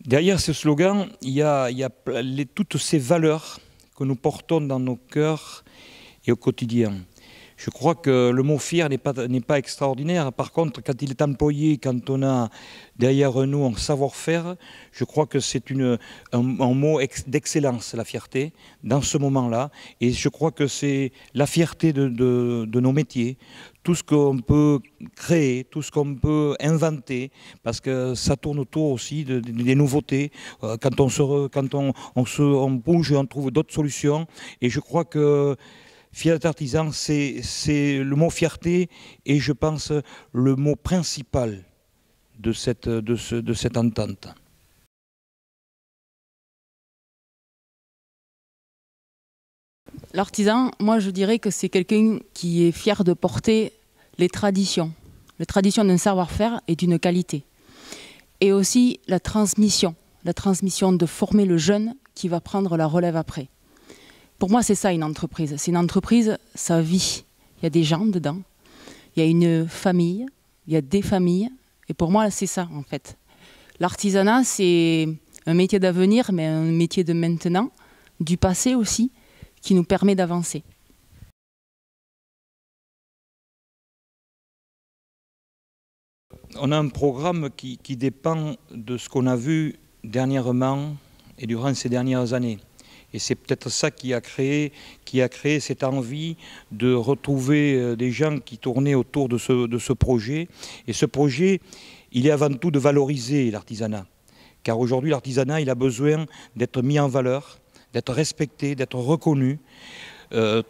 Derrière ce slogan, il y a toutes ces valeurs que nous portons dans nos cœurs et au quotidien. Je crois que le mot fier n'est pas extraordinaire. Par contre, quand il est employé, quand on a derrière nous un savoir-faire, je crois que c'est un mot d'excellence, la fierté, dans ce moment-là. Et je crois que c'est la fierté de nos métiers, tout ce qu'on peut créer, tout ce qu'on peut inventer, parce que ça tourne autour aussi des nouveautés. Quand on bouge, on trouve d'autres solutions. Et je crois que Fiat Artisan, c'est le mot fierté et je pense le mot principal de cette entente. L'artisan, moi je dirais que c'est quelqu'un qui est fier de porter les traditions d'un savoir-faire et d'une qualité. Et aussi la transmission de former le jeune qui va prendre la relève après. Pour moi, c'est ça une entreprise. C'est une entreprise, ça vit. Il y a des gens dedans, il y a une famille, il y a des familles. Et pour moi, c'est ça, en fait. L'artisanat, c'est un métier d'avenir, mais un métier de maintenant, du passé aussi, qui nous permet d'avancer. On a un programme qui dépend de ce qu'on a vu dernièrement et durant ces dernières années. Et c'est peut-être ça qui a créé cette envie de retrouver des gens qui tournaient autour de ce projet. Et ce projet, il est avant tout de valoriser l'artisanat. Car aujourd'hui, l'artisanat, il a besoin d'être mis en valeur, d'être respecté, d'être reconnu.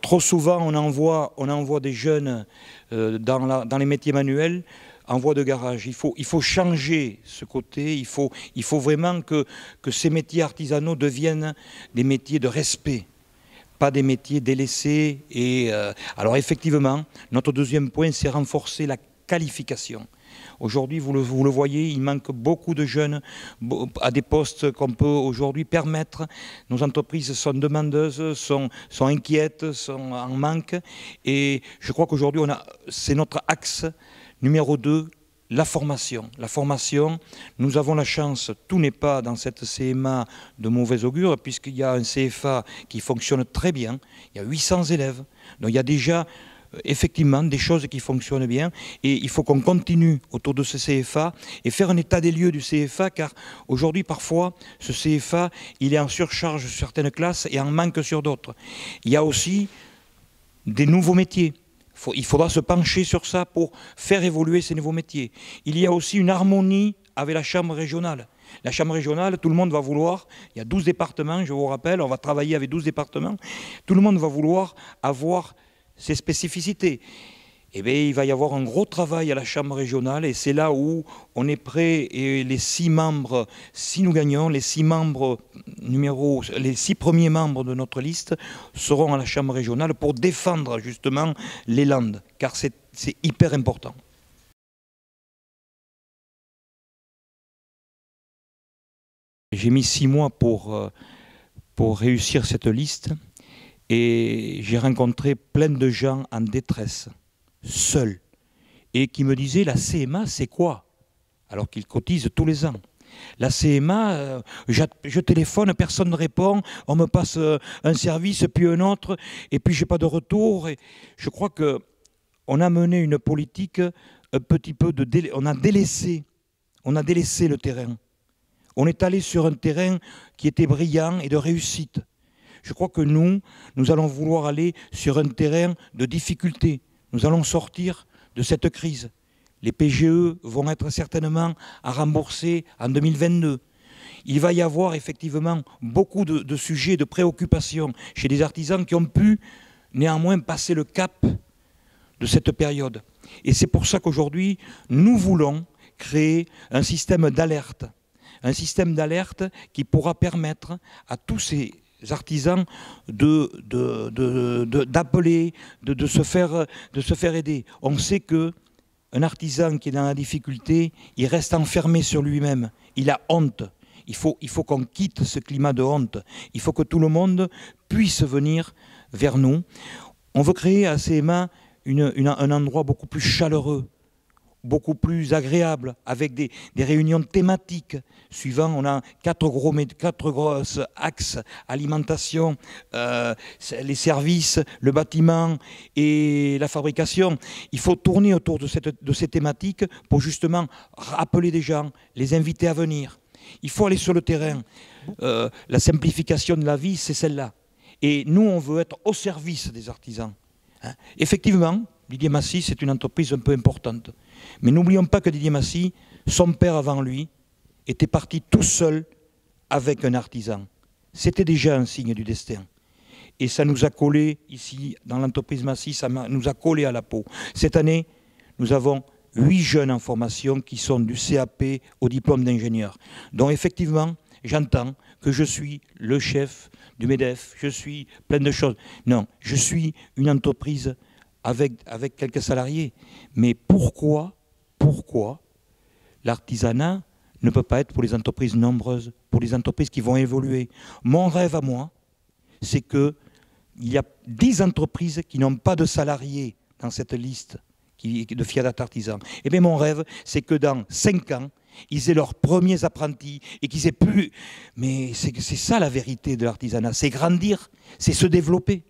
Trop souvent, on envoie des jeunes dans les métiers manuels en voie de garage. Il faut changer ce côté, il faut vraiment que ces métiers artisanaux deviennent des métiers de respect, pas des métiers délaissés. Alors effectivement, notre deuxième point, c'est renforcer la qualification. Aujourd'hui, vous le voyez, il manque beaucoup de jeunes à des postes qu'on peut aujourd'hui permettre. Nos entreprises sont demandeuses, sont inquiètes, sont en manque. Et je crois qu'aujourd'hui, c'est notre axe numéro 2, la formation. La formation, nous avons la chance, tout n'est pas dans cette CMA de mauvais augure, puisqu'il y a un CFA qui fonctionne très bien, il y a 800 élèves, donc il y a déjà effectivement des choses qui fonctionnent bien, et il faut qu'on continue autour de ce CFA et faire un état des lieux du CFA, car aujourd'hui parfois ce CFA il est en surcharge sur certaines classes et en manque sur d'autres. Il y a aussi des nouveaux métiers. Il faudra se pencher sur ça pour faire évoluer ces nouveaux métiers. Il y a aussi une harmonie avec la chambre régionale. La chambre régionale, tout le monde va vouloir, il y a 12 départements, je vous rappelle, on va travailler avec 12 départements, tout le monde va vouloir avoir ses spécificités. Eh bien, il va y avoir un gros travail à la Chambre régionale et c'est là où on est prêt et les 6 membres, si nous gagnons, les 6 premiers membres de notre liste seront à la Chambre régionale pour défendre justement les Landes, car c'est hyper important. J'ai mis 6 mois pour réussir cette liste et j'ai rencontré plein de gens en détresse, seuls, et qui me disaient la CMA c'est quoi? Alors qu'ils cotisent tous les ans. La CMA, je téléphone, personne ne répond, on me passe un service puis un autre, et puis j'ai pas de retour. Et je crois qu'on a mené une politique un petit peu on a délaissé le terrain. On est allé sur un terrain qui était brillant et de réussite. Je crois que nous allons vouloir aller sur un terrain de difficulté. Nous allons sortir de cette crise. Les PGE vont être certainement à rembourser en 2022. Il va y avoir effectivement beaucoup de sujets de préoccupation chez des artisans qui ont pu néanmoins passer le cap de cette période. Et c'est pour ça qu'aujourd'hui, nous voulons créer un système d'alerte. Un système d'alerte qui pourra permettre à tous ces artisans d'appeler, de se faire aider. On sait qu'un artisan qui est dans la difficulté, il reste enfermé sur lui-même. Il a honte. Il faut qu'on quitte ce climat de honte. Il faut que tout le monde puisse venir vers nous. On veut créer à CMA un endroit beaucoup plus chaleureux, beaucoup plus agréable, avec des réunions thématiques. Suivant, on a quatre gros axes: alimentation, les services, le bâtiment et la fabrication. Il faut tourner autour de ces thématiques pour justement rappeler des gens, les inviter à venir. Il faut aller sur le terrain. La simplification de la vie, c'est celle-là. Et nous, on veut être au service des artisans. Hein. Effectivement, Didier Massy, c'est une entreprise un peu importante. Mais n'oublions pas que Didier Massy, son père avant lui, était parti tout seul avec un artisan. C'était déjà un signe du destin. Et ça nous a collé ici, dans l'entreprise Massy, ça nous a collé à la peau. Cette année, nous avons 8 jeunes en formation qui sont du CAP au diplôme d'ingénieur. Donc effectivement, j'entends que je suis le chef du MEDEF, je suis plein de choses. Non, je suis une entreprise avec quelques salariés. Mais pourquoi l'artisanat ne peut pas être pour les entreprises nombreuses, pour les entreprises qui vont évoluer? Mon rêve à moi, c'est qu'il y a 10 entreprises qui n'ont pas de salariés dans cette liste de Fiat Artisans. Et bien mon rêve, c'est que dans 5 ans, ils aient leurs premiers apprentis et qu'ils aient plus... Mais c'est ça la vérité de l'artisanat, c'est grandir, c'est se développer.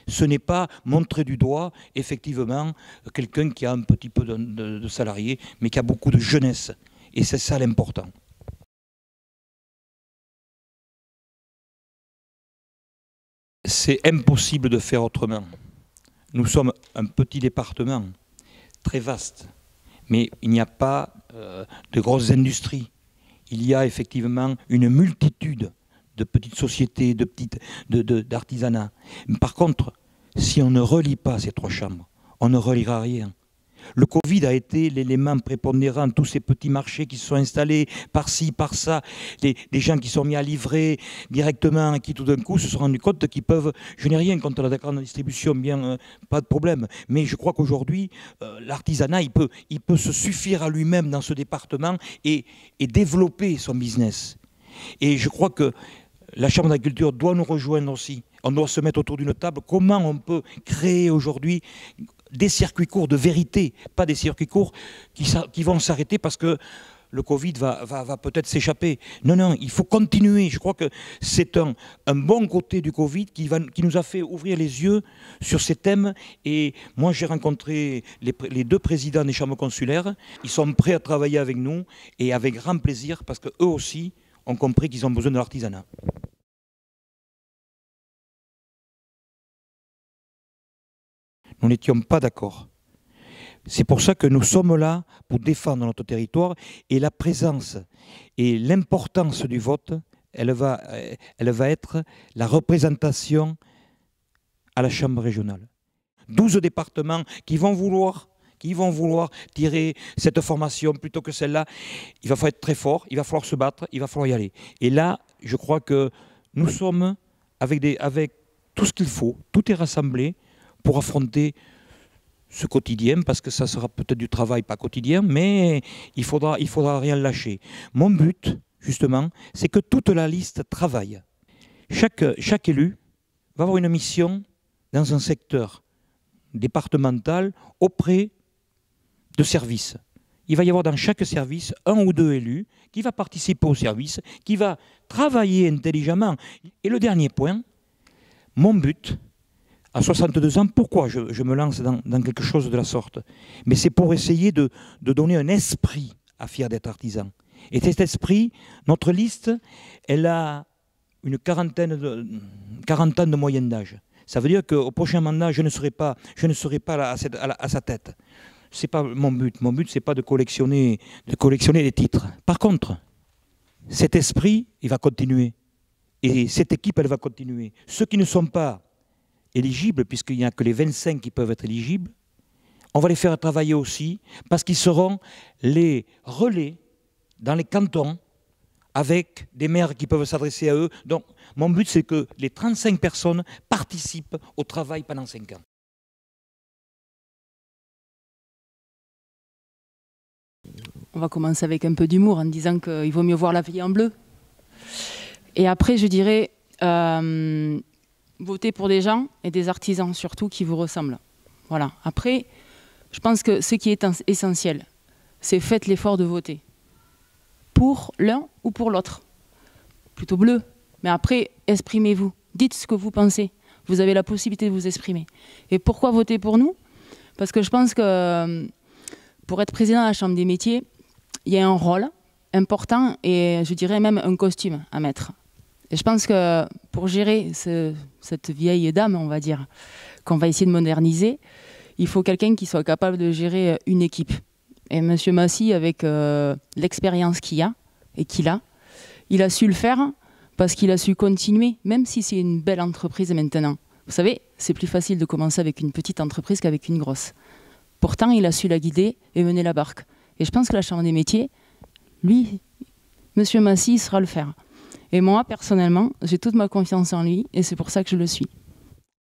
Ce n'est pas montrer du doigt, effectivement, quelqu'un qui a un petit peu de salariés, mais qui a beaucoup de jeunesse. Et c'est ça l'important. C'est impossible de faire autrement. Nous sommes un petit département, très vaste, mais il n'y a pas de grosses industries. Il y a effectivement une multitude de petites sociétés, d'artisanat. Par contre, si on ne relie pas ces 3 chambres, on ne reliera rien. Le Covid a été l'élément prépondérant, tous ces petits marchés qui se sont installés par-ci, par-ça, des gens qui sont mis à livrer directement et qui tout d'un coup se sont rendus compte qu'ils peuvent... Je n'ai rien contre la grande distribution, bien, pas de problème, mais je crois qu'aujourd'hui, l'artisanat, il peut se suffire à lui-même dans ce département et développer son business. Et je crois que la Chambre d'agriculture doit nous rejoindre aussi. On doit se mettre autour d'une table. Comment on peut créer aujourd'hui des circuits courts de vérité, pas des circuits courts qui vont s'arrêter parce que le Covid va peut-être s'échapper. Non, non, il faut continuer. Je crois que c'est un bon côté du Covid qui nous a fait ouvrir les yeux sur ces thèmes. Et moi, j'ai rencontré les 2 présidents des chambres consulaires. Ils sont prêts à travailler avec nous et avec grand plaisir parce qu'eux aussi ont compris qu'ils ont besoin de l'artisanat. Nous n'étions pas d'accord. C'est pour ça que nous sommes là pour défendre notre territoire et la présence et l'importance du vote, elle va être la représentation à la Chambre régionale. 12 départements qui vont vouloir tirer cette formation plutôt que celle-là. Il va falloir être très fort, il va falloir se battre, il va falloir y aller. Et là, je crois que nous sommes avec tout ce qu'il faut, tout est rassemblé pour affronter ce quotidien, parce que ça sera peut-être du travail pas quotidien, mais il faudra rien lâcher. Mon but, justement, c'est que toute la liste travaille. Chaque élu va avoir une mission dans un secteur départemental auprès de services. Il va y avoir dans chaque service 1 ou 2 élus qui va participer au service, qui va travailler intelligemment. Et le dernier point, mon but, à 62 ans, pourquoi je me lance dans quelque chose de la sorte? Mais c'est pour essayer de donner un esprit à Fier d'être artisan. Et cet esprit, notre liste, elle a une 40 ans de moyenne d'âge. Ça veut dire qu'au prochain mandat, je ne serai pas là à sa tête. Ce n'est pas mon but. Mon but, ce n'est pas de collectionner les titres. Par contre, cet esprit, il va continuer. Et cette équipe, elle va continuer. Ceux qui ne sont pas éligibles, puisqu'il n'y a que les 25 qui peuvent être éligibles, on va les faire travailler aussi, parce qu'ils seront les relais dans les cantons, avec des maires qui peuvent s'adresser à eux. Donc, mon but, c'est que les 35 personnes participent au travail pendant 5 ans. On va commencer avec un peu d'humour en disant qu'il vaut mieux voir la vie en bleu. Et après, je dirais, votez pour des gens et des artisans surtout qui vous ressemblent. Voilà. Après, je pense que ce qui est essentiel, c'est faites l'effort de voter. Pour l'un ou pour l'autre. Plutôt bleu. Mais après, exprimez-vous. Dites ce que vous pensez. Vous avez la possibilité de vous exprimer. Et pourquoi voter pour nous? Parce que je pense que pour être président de la Chambre des métiers, il y a un rôle important et je dirais même un costume à mettre. Et je pense que pour gérer cette vieille dame, on va dire, qu'on va essayer de moderniser, il faut quelqu'un qui soit capable de gérer une équipe. Et M. Massy, avec l'expérience qu'il a, il a su le faire parce qu'il a su continuer, même si c'est une belle entreprise maintenant. Vous savez, c'est plus facile de commencer avec une petite entreprise qu'avec une grosse. Pourtant, il a su la guider et mener la barque. Et je pense que la Chambre des métiers, lui, M. Massy, saura le faire. Et moi, personnellement, j'ai toute ma confiance en lui et c'est pour ça que je le suis.